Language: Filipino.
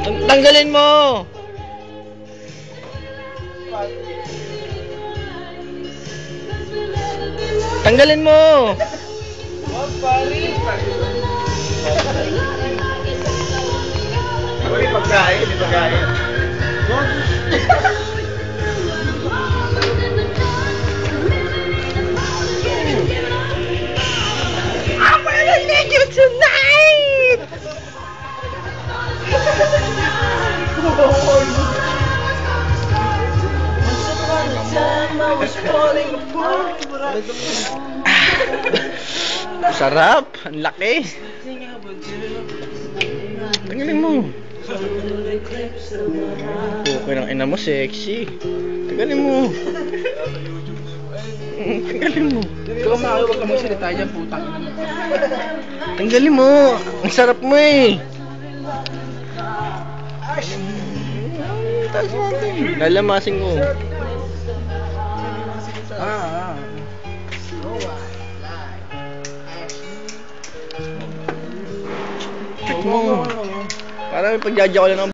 Tanggalin mo! Tanggalin mo! Wag pare! Hindi pagkain, hindi pagkain. I'm gonna need you tonight! Sarap! Ang laki! Tanggalin mo! Okay ng ina mo, sexy! Tanggalin mo! Tanggalin mo! Ikaw makayo, wag ka magsalita dyan, putang ina mo. Tanggalin mo! Ang sarap mo eh! Taas natin! Lalamasin ko! Check mo! Parang may pagjadya ko lang ng